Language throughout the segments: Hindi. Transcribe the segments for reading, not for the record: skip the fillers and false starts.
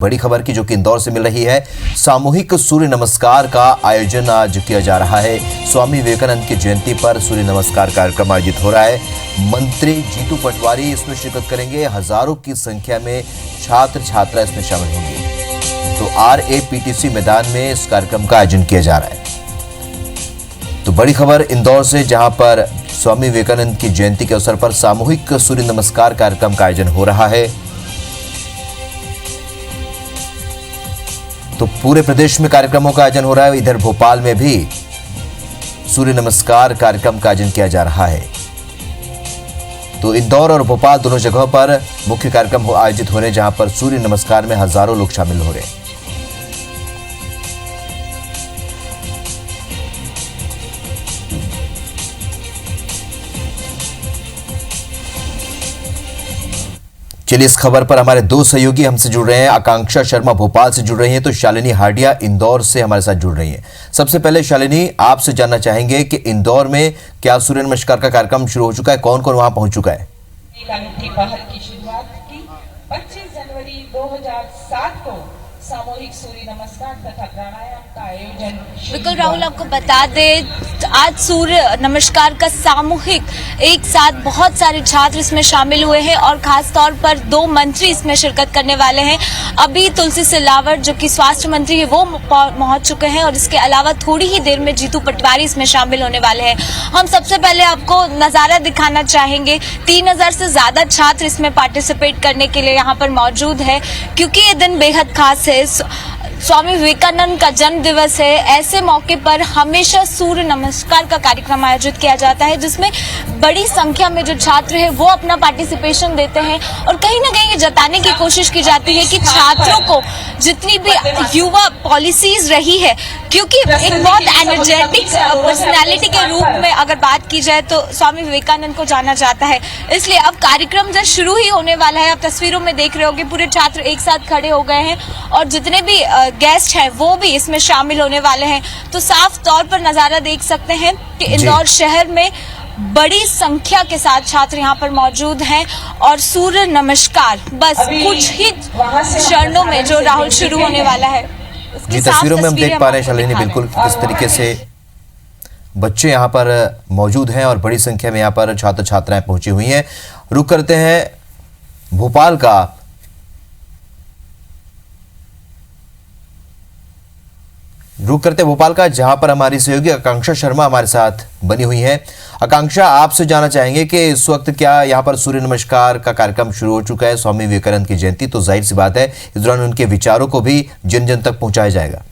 बड़ी खबर की जो कि इंदौर से मिल रही है। सामूहिक सूर्य नमस्कार का आयोजन आज किया जा रहा है। स्वामी विवेकानंद की जयंती पर सूर्य नमस्कार कार्यक्रम आयोजित हो रहा है। मंत्री जीतू पटवारी इसमें शिरकत करेंगे। हजारों की संख्या में छात्र छात्रा इसमें शामिल होंगे। तो RAPTC मैदान में इस कार्यक्रम का आयोजन किया जा रहा है। तो बड़ी खबर इंदौर से, जहां पर स्वामी विवेकानंद की जयंती के अवसर पर सामूहिक सूर्य नमस्कार कार्यक्रम का आयोजन हो रहा है। तो पूरे प्रदेश में कार्यक्रमों का आयोजन हो रहा है। इधर भोपाल में भी सूर्य नमस्कार कार्यक्रम का आयोजन किया जा रहा है। तो इंदौर और भोपाल दोनों जगहों पर मुख्य कार्यक्रम आयोजित हो रहे हैं, जहां पर सूर्य नमस्कार में हजारों लोग शामिल हो रहे हैं। चलिए, इस खबर पर हमारे दो सहयोगी हमसे जुड़ रहे हैं। आकांक्षा शर्मा भोपाल से जुड़ रही हैं, तो शालिनी हाडिया इंदौर से हमारे साथ जुड़ रही हैं। सबसे पहले शालिनी, आपसे जानना चाहेंगे कि इंदौर में क्या सूर्य नमस्कार का कार्यक्रम शुरू हो चुका है? कौन कौन वहां पहुंच चुका है? की पहल की शुरुआत की 25 जनवरी 2007 को सामूहिक सूर्य नमस्कार तथा प्राणायाम का आयोजन। बिल्कुल राहुल, आपको बता दें आज सूर्य नमस्कार का सामूहिक एक साथ बहुत सारे छात्र इसमें शामिल हुए हैं और खास तौर पर 2 मंत्री इसमें शिरकत करने वाले हैं। अभी तुलसी सिलावट जो कि स्वास्थ्य मंत्री है वो पहुंच चुके हैं और इसके अलावा थोड़ी ही देर में जीतू पटवारी इसमें शामिल होने वाले हैं। हम सबसे पहले आपको नजारा दिखाना चाहेंगे। 3000 से ज्यादा छात्र इसमें पार्टिसिपेट करने के लिए यहाँ पर मौजूद है, क्योंकि ये दिन बेहद खास है। स्वामी विवेकानंद का जन्म दिवस है। ऐसे मौके पर हमेशा सूर्य नमस्कार का कार्यक्रम आयोजित किया जाता है, जिसमें बड़ी संख्या में जो छात्र हैं वो अपना पार्टिसिपेशन देते हैं और कहीं ना कहीं ये जताने की कोशिश की जाती है कि छात्रों को जितनी भी युवा पॉलिसीज रही है, क्योंकि एक बहुत एनर्जेटिक पर्सनालिटी के रूप में अगर बात की जाए तो स्वामी विवेकानंद को जाना जाता है। इसलिए अब कार्यक्रम जब शुरू ही होने वाला है। आप तस्वीरों में देख रहे होंगे पूरे छात्र एक साथ खड़े हो गए हैं और जितने भी गेस्ट हैं वो भी इसमें शामिल होने वाले हैं। तो साफ तौर पर नजारा देख सकते हैं कि इंदौर शहर में बड़ी संख्या के साथ छात्र यहाँ पर मौजूद हैं और सूर्य नमस्कार बस कुछ ही क्षणों में जो राहुल शुरू होने वाला है। जी, तस्वीरों में हम देख पा रहे हैं शालिनी बिल्कुल किस तरीके से बच्चे यहाँ पर मौजूद हैं और बड़ी संख्या में यहाँ पर छात्र छात्राएं पहुंची हुई हैं। रुक करते हैं भोपाल का। जहां पर हमारी सहयोगी आकांक्षा शर्मा हमारे साथ बनी हुई है। आकांक्षा, आपसे जानना चाहेंगे कि इस वक्त क्या यहाँ पर सूर्य नमस्कार का कार्यक्रम शुरू हो चुका है? स्वामी विवेकानंद की जयंती, तो जाहिर सी बात है इस दौरान उनके विचारों को भी जन जन तक पहुंचाया जाएगा।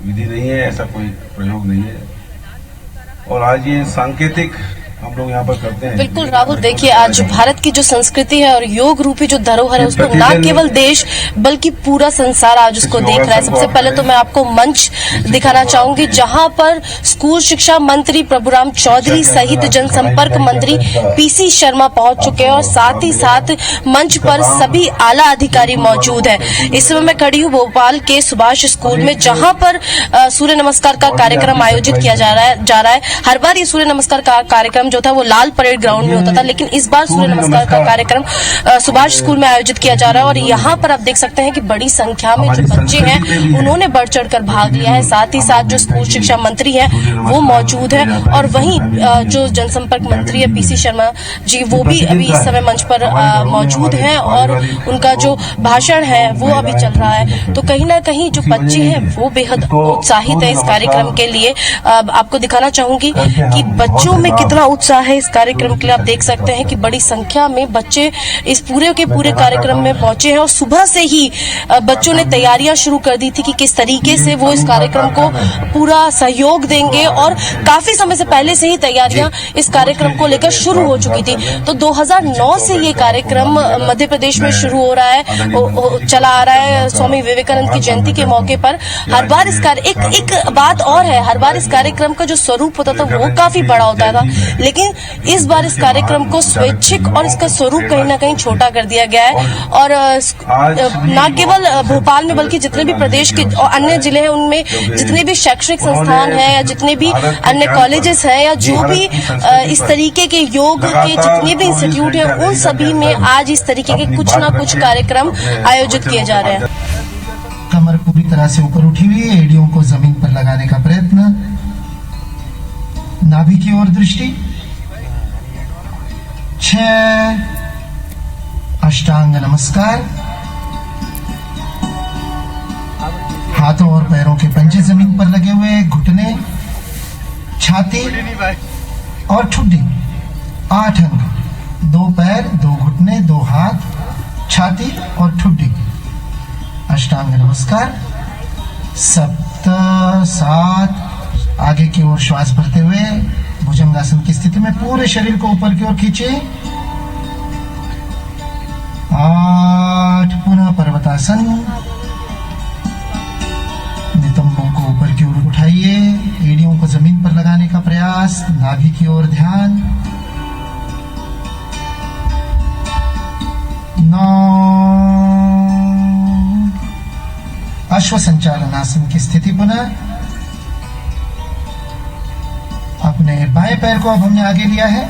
विधि नहीं है, ऐसा कोई प्रयोग नहीं है और आज ये सांकेतिक हम लोग यहाँ पर करते हैं। बिल्कुल राहुल, देखिए आज भारत की जो संस्कृति है और योग रूपी जो धरोहर है उसको न केवल देश बल्कि पूरा संसार आज उसको देख रहा है। सबसे पहले तो मैं आपको मंच दिखाना चाहूंगी, जहां पर स्कूल शिक्षा मंत्री प्रभुराम चौधरी सहित जनसंपर्क मंत्री PC शर्मा पहुंच चुके हैं और साथ ही साथ मंच पर सभी आला अधिकारी मौजूद है। इस समय मैं खड़ी हूँ भोपाल के सुभाष स्कूल में, जहाँ पर सूर्य नमस्कार का कार्यक्रम आयोजित किया जा रहा है। हर बार ये सूर्य नमस्कार का कार्यक्रम जो था वो लाल परेड ग्राउंड में होता था, लेकिन इस बार सूर्य नमस्कार का कार्यक्रम सुभाष स्कूल में आयोजित किया जा रहा है और यहाँ पर आप देख सकते हैं कि बड़ी संख्या में जो बच्चे हैं उन्होंने बढ़ चढ़कर भाग लिया है। साथ ही साथ जो स्कूल शिक्षा मंत्री हैं वो मौजूद है और वहीं जो जनसंपर्क मंत्री है PC शर्मा जी, वो भी अभी इस समय मंच पर मौजूद हैं और उनका जो भाषण है वो अभी चल रहा है। तो कहीं ना कहीं जो बच्चे हैं वो बेहद उत्साहित है इस कार्यक्रम के लिए। आपको दिखाना चाहूंगी कि बच्चों में कितना उत्साह है इस कार्यक्रम के लिए। आप देख सकते हैं कि बड़ी संख्या में बच्चे इस पूरे के पूरे कार्यक्रम में पहुंचे हैं और सुबह से ही बच्चों ने तैयारियां शुरू कर दी थी कि किस तरीके से वो इस कार्यक्रम को पूरा सहयोग देंगे और काफी समय से पहले से ही तैयारियां इस कार्यक्रम को लेकर शुरू हो चुकी थी। तो 2009 से ये कार्यक्रम मध्य प्रदेश में शुरू हो रहा है, चला आ रहा है। स्वामी विवेकानंद की जयंती के मौके पर हर बार इस एक बात और है, हर बार इस कार्यक्रम का जो स्वरूप होता था वो काफी बड़ा होता था, लेकिन इस बार इस कार्यक्रम को स्वैच्छिक और इसका स्वरूप कहीं ना कहीं छोटा कर दिया गया है। और न केवल भोपाल में बल्कि जितने भी प्रदेश के और अन्य जिले हैं उनमें जितने भी शैक्षणिक संस्थान हैं या जितने भी अन्य कॉलेजेस हैं या जो भी इस तरीके के योग के जितने भी इंस्टीट्यूट हैं उन सभी में आज इस तरीके के कुछ ना कुछ कार्यक्रम आयोजित किए जा रहे हैं। कमर पूरी तरह से ऊपर उठी हुई है, एड़ियों को जमीन पर लगाने का प्रयत्न, नाभि की ओर दृष्टि, 6 अष्टांग नमस्कार, हाथों और पैरों के पंजे जमीन पर लगे हुए, घुटने, छाती और ठुड्डी, 8 अंग, 2 पैर, 2 घुटने, 2 हाथ, छाती और ठुड्डी, अष्टांग नमस्कार, 7 आगे की ओर श्वास भरते हुए भुजंगासन की स्थिति में पूरे शरीर को ऊपर की ओर खींचे, 8 पुनः पर्वतासन, नितंबों को ऊपर की ओर उठाइए, एड़ियों को जमीन पर लगाने का प्रयास, नाभि की ओर ध्यान, 9 अश्व संचालन आसन की स्थिति पुनः, अपने बाएं पैर को अब हमने आगे लिया है,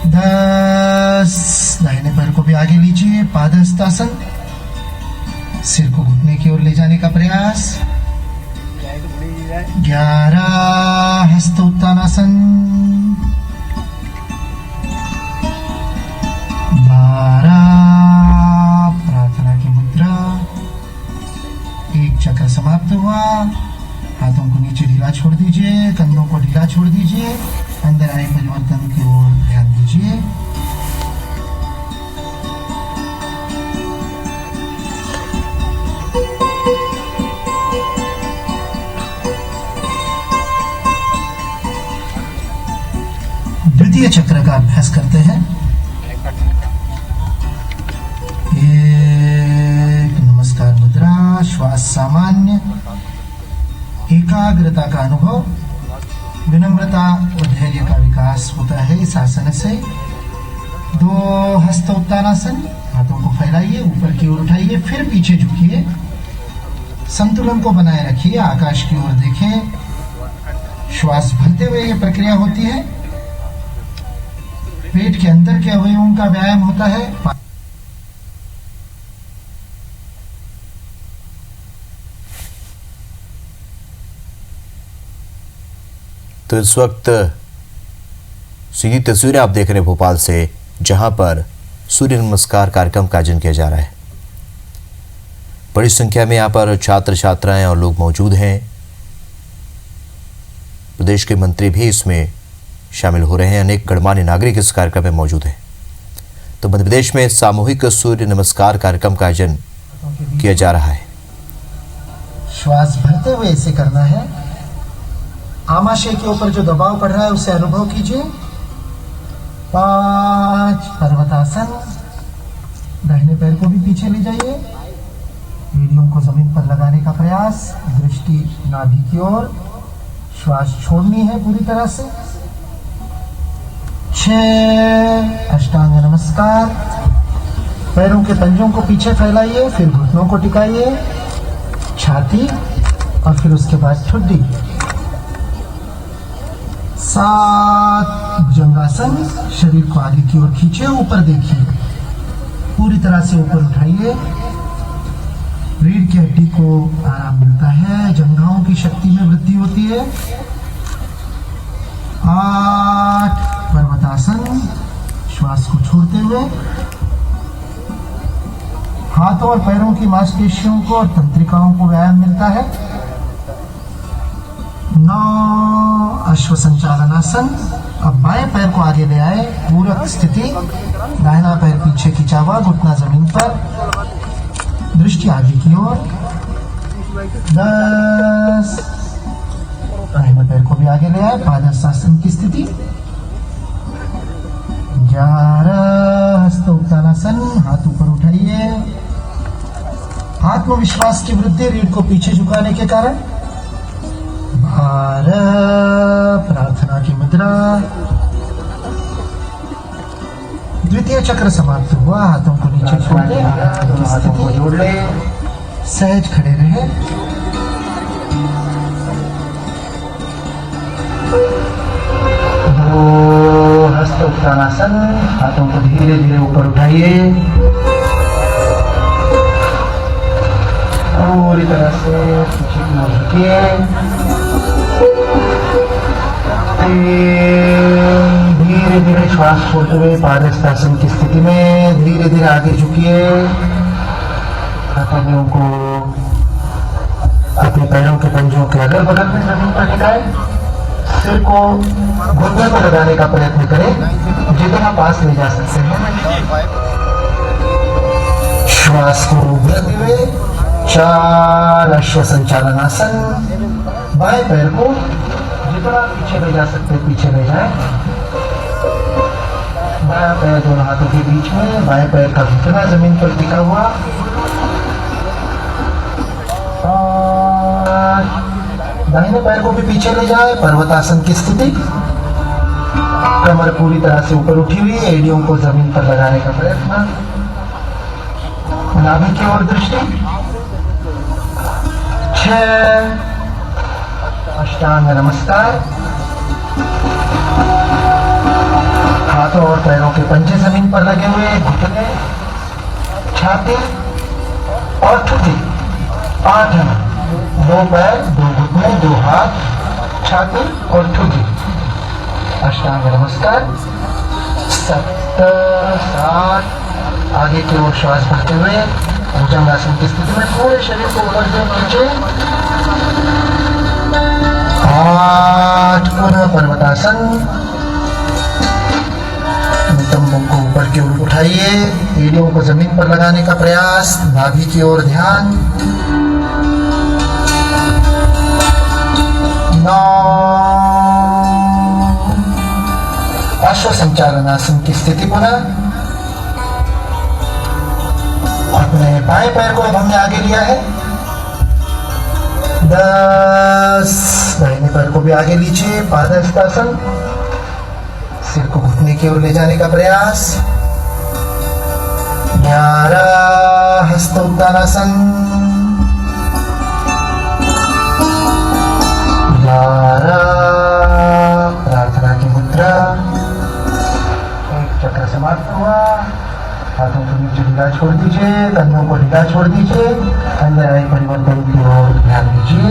10 दाहिने पैर को भी आगे लीजिए, पादहस्तासन, सिर को घुटने की ओर ले जाने का प्रयास, 11 हस्तोत्तानासन, 12 प्रार्थना की मुद्रा, 1 चक्र समाप्त हुआ। हाथों को नीचे ढीला छोड़ दीजिए, कंधों को ढीला छोड़ दीजिए, अंदर आए परिवर्तन की ओर ध्यान दीजिए। द्वितीय चक्र का अभ्यास करते हैं। एक नमस्कार मुद्रा, श्वास सामान्य, एकाग्रता का अनुभव, विनम्रता और धैर्य का विकास होता है इस आसन से। 2 हस्तोत्तानासन, हाथों को फैलाइए, ऊपर की ओर उठाइए, फिर पीछे झुकिए, संतुलन को बनाए रखिए, आकाश की ओर देखें। श्वास भरते हुए यह प्रक्रिया होती है, पेट के अंदर के अवयवों का व्यायाम होता है। तो इस वक्त सीधी तस्वीरें आप देख रहे हैं भोपाल से, जहां पर सूर्य नमस्कार कार्यक्रम का आयोजन किया जा रहा है। बड़ी संख्या में यहां पर छात्र छात्राएं और लोग मौजूद हैं। प्रदेश के मंत्री भी इसमें शामिल हो रहे हैं। अनेक गणमान्य नागरिक इस कार्यक्रम में मौजूद हैं। तो मध्य प्रदेश में सामूहिक सूर्य नमस्कार कार्यक्रम का आयोजन किया जा रहा है। श्वास भरते हुए इसे करना है। आमाशय के ऊपर जो दबाव पड़ रहा है उसे अनुभव कीजिए। 5 पर्वतासन, दाहिने पैर को भी पीछे ले जाइए, एड़ियों को जमीन पर लगाने का प्रयास, दृष्टि नाभि की ओर, श्वास छोड़नी है पूरी तरह से। 6 अष्टांग नमस्कार, पैरों के पंजों को पीछे फैलाइए, फिर घुटनों को टिकाइए, छाती और फिर उसके बाद ठुड्डी। 7 भुजंगासन, शरीर को आगे की ओर खींचे, ऊपर देखिए, पूरी तरह से ऊपर उठाइए, रीढ़ की हड्डी को आराम मिलता है, जंघाओं की शक्ति में वृद्धि होती है। 8 पर्वतासन, श्वास को छोड़ते हुए हाथों और पैरों की मांसपेशियों को और तंत्रिकाओं को व्यायाम मिलता है। 9 अश्व संचालनासन, अब बाएं पैर को आगे ले आए, पूरक स्थिति, दाहिना पैर पीछे खिंचा हुआ, घुटना जमीन पर, दृष्टि आगे की ओर। 10 दाहिने पैर को भी आगे ले आए, पादहस्तासन की स्थिति। 11 हस्तोत्तानासन, हाथ ऊपर उठाइए, आत्मविश्वास की वृद्धि रीढ़ को पीछे झुकाने के कारण। ध्यान, प्रार्थना की मुद्रा। द्वितीय चक्र समाप्त हुआ। हाथों को नीचे छोड़ दे, हाथों को जोड़ ले, सहज खड़े रहे। दो हस्त उत्तानासन, हाथों को धीरे धीरे ऊपर उठाइए, पूरी तरह से पीछे की ओर झुकिए। धीरे धीरे श्वास छोड़ते हुए पादहस्तासन की स्थिति में धीरे धीरे आगे झुकिए। हथेलियों को अपने पैरों के पंजों के अगल बगल में जमीन पर टिकाए। सिर को घुटने पर लगाने का प्रयत्न करें, जितना पास ले जा सकते हैं। श्वास को रोकते हुए 4 अश्व संचालनासन। बाएं पैर को जितना पीछे ले जा सकते पीछे ले जाए। बायां पैर दोनों हाथों के बीच में, बाएं पैर का घुटना जमीन पर टिका हुआ। और दाहिने पैर को भी पीछे ले जाए, पर्वतासन की स्थिति। कमर पूरी तरह से ऊपर उठी हुई, एड़ियों को जमीन पर लगाने का प्रयत्न। नाभि की ओर दृष्टि। 6 अष्टांग नमस्कार। हाथों और पैरों के पंजे जमीन पर लगे हुए, घुटने, छाती और ठुड्डी। 8 2 पैर, 2 घुटने, 2 हाथ, छाती और ठुड्डी। अष्टांग नमस्कार। 7 7 आगे की ओर श्वास भरते हुए भुजंगासन की स्थिति में पूरे शरीर को ऊपर से नीचे। 8 पुनः पर्वतासन। नितंबों को ऊपर की ओर उठाइए, एड़ियों को जमीन पर लगाने का प्रयास, नाभि की ओर ध्यान। 9 अश्व संचालनासन की स्थिति पुनः। अपने बाएं पैर को अब हमने आगे लिया है। 10 दाहिने पैर को भी आगे लीजिए, पादहस्तासन। सिर को घुटने की ओर ले जाने का प्रयास। 11 हस्त उत्तानासन। 12 प्रार्थना की मुद्रा। एक चक्र समाप्त हुआ। हाथों को नीचे ढीला छोड़ दीजिए, कंधों को ढीला छोड़ दीजिए। अंदर आए परिवर्तन की ओर ध्यान दीजिए।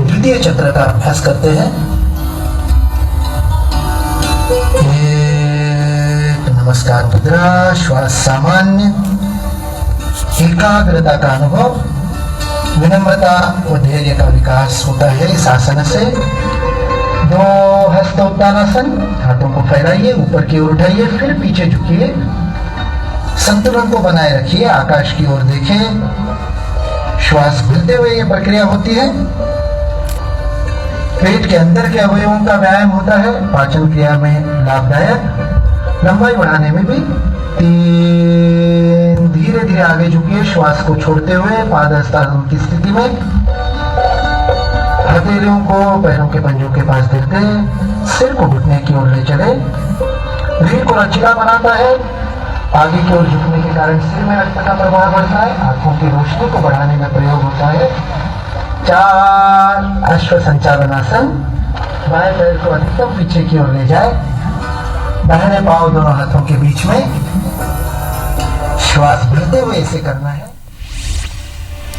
द्वितीय चक्र का अभ्यास करते हैं। एक नमस्कार मुद्रा, श्वास सामान्य, एकाग्रता का अनुभव, विनम्रता और धैर्य का विकास होता है इस आसन से। 2 हस्त उत्तानासन। हाथों को फैलाइए, ऊपर की ओर उठाइए, फिर पीछे झुकिए। संतुलन को बनाए रखिए, आकाश की ओर देखें। श्वास भरते हुए ये प्रक्रिया होती है। पेट के अंदर के अवयवों का व्यायाम होता है, पाचन क्रिया में लाभदायक, लंबाई बढ़ाने में भी। 3 धीरे धीरे आगे झुकिए, श्वास को छोड़ते हुए पादहस्तासन की स्थिति में। हथेलियों को पैरों के पंजों के पास देते, सिर को घुटने की ओर ले चले। रीढ़ को लचीला बनाता है। आगे की ओर झुकने के कारण सिर में रक्त का प्रभाव बढ़ता है, आंखों की रोशनी को बढ़ाने में प्रयोग होता है। 4 अश्व संचालनासन। बाएं पैर को अधिकतम पीछे की ओर ले जाए, दाहिने पांव दोनों हाथों के बीच में। श्वास भरते हुए इसे करना है।